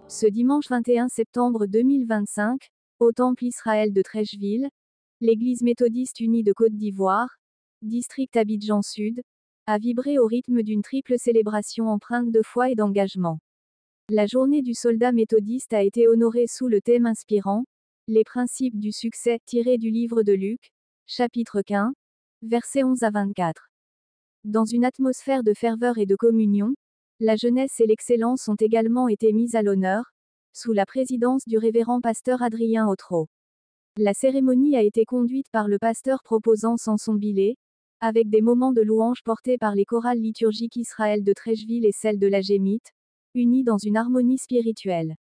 Ce dimanche 21 septembre 2025, au Temple Israël de Trècheville, l'Église méthodiste unie de Côte d'Ivoire, district Abidjan Sud, a vibré au rythme d'une triple célébration empreinte de foi et d'engagement. La journée du soldat méthodiste a été honorée sous le thème inspirant, les principes du succès, tiré du livre de Luc, chapitre 15, versets 11 à 24. Dans une atmosphère de ferveur et de communion, la jeunesse et l'excellence ont également été mises à l'honneur, sous la présidence du révérend pasteur Adrien Otro. La cérémonie a été conduite par le pasteur proposant Samson Bilé, avec des moments de louange portés par les chorales liturgiques Israël de Trècheville et celles de la Gémite, unis dans une harmonie spirituelle.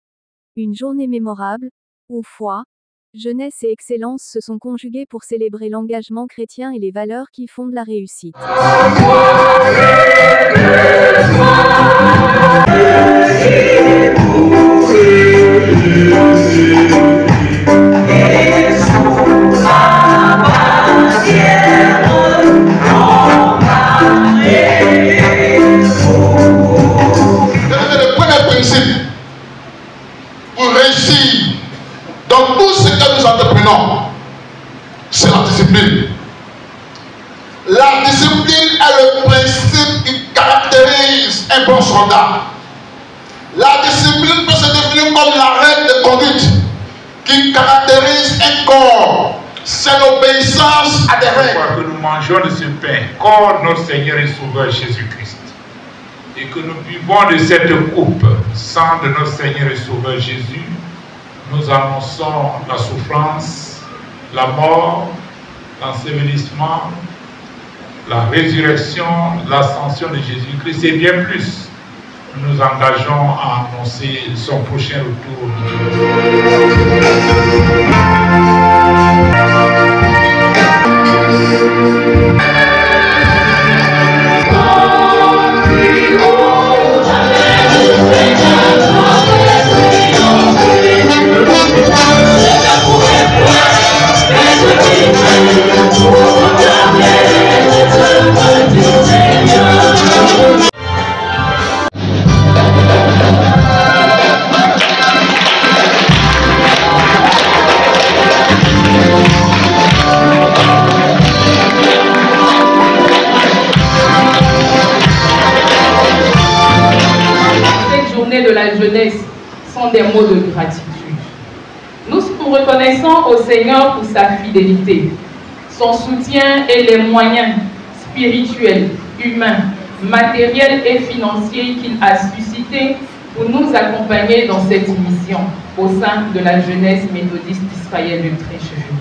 Une journée mémorable, où foi, jeunesse et excellence se sont conjuguées pour célébrer l'engagement chrétien et les valeurs qui fondent la réussite. Pour réussir dans tout ce que nous entreprenons, c'est la discipline. La discipline est le principe qui caractérise un bon soldat. La discipline peut se définir comme la règle de conduite qui caractérise un corps. C'est l'obéissance à des règles. Que nous mangeons de ce pain, corps notre Seigneur et Sauveur Jésus-Christ, et que nous buvons de cette coupe, sang de notre Seigneur et Sauveur Jésus, nous annonçons la souffrance, la mort, l'ensevelissement, la résurrection, l'ascension de Jésus-Christ et bien plus. Nous nous engageons à annoncer son prochain retour. De la jeunesse sont des mots de gratitude. Nous nous reconnaissons au Seigneur pour sa fidélité, son soutien et les moyens spirituels, humains, matériels et financiers qu'il a suscités pour nous accompagner dans cette mission au sein de la jeunesse méthodiste d'Israël de Trècheville.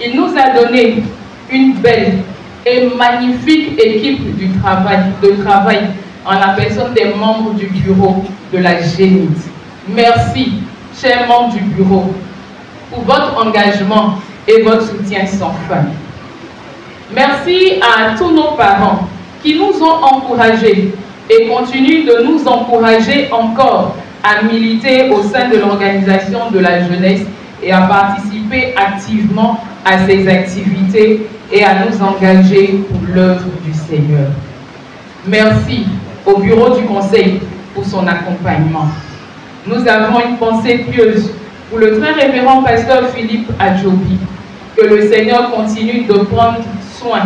Il nous a donné une belle et magnifique équipe de travail en la personne des membres du bureau de la Gémite. Merci, chers membres du bureau, pour votre engagement et votre soutien sans fin. Merci à tous nos parents qui nous ont encouragés et continuent de nous encourager encore à militer au sein de l'organisation de la jeunesse et à participer activement à ces activités et à nous engager pour l'œuvre du Seigneur. Merci au bureau du conseil pour son accompagnement. Nous avons une pensée pieuse pour le très révérend pasteur Philippe Adjobi. Que le Seigneur continue de prendre soin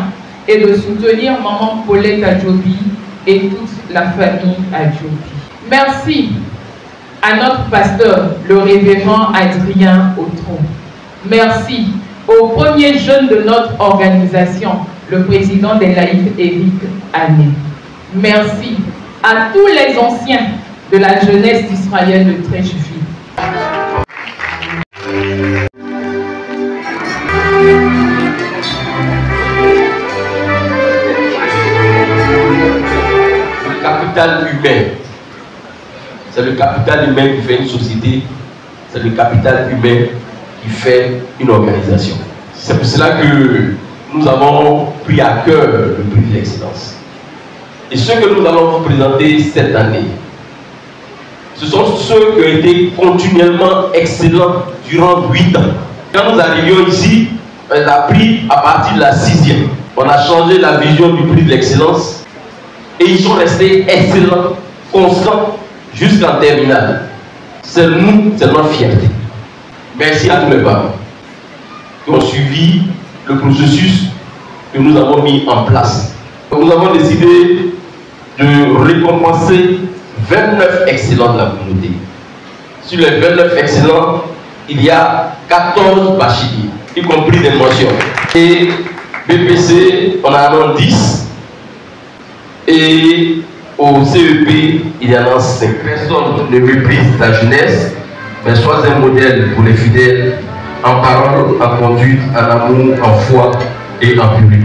et de soutenir maman Paulette Adjobi et toute la famille Adjobi. Merci à notre pasteur, le révérend Adrien Otro. Merci au premier jeune de notre organisation, le président des laïcs, Éric Ané. Merci à tous les anciens de la jeunesse d'Israël de Trècheville. Le capital humain, c'est le capital humain qui fait une société, c'est le capital humain qui fait une organisation. C'est pour cela que nous avons pris à cœur le prix de l'excellence. Et ceux que nous allons vous présenter cette année, ce sont ceux qui ont été continuellement excellents durant 8 ans. Quand nous arrivions ici, on a pris à partir de la 6e. On a changé la vision du prix de l'excellence et ils sont restés excellents, constants jusqu'en terminale. C'est nous, c'est notre fierté. Merci à tous les parents qui ont suivi le processus que nous avons mis en place. Nous avons décidé de récompenser 29 excellents de la communauté. Sur les 29 excellents, il y a 14 bacheliers, y compris des mentions. Et BPC, on en a 10. Et au CEP, il y en a 5. Personne ne méprise la jeunesse, mais sois un modèle pour les fidèles, en parole, en conduite, en amour, en foi et en public.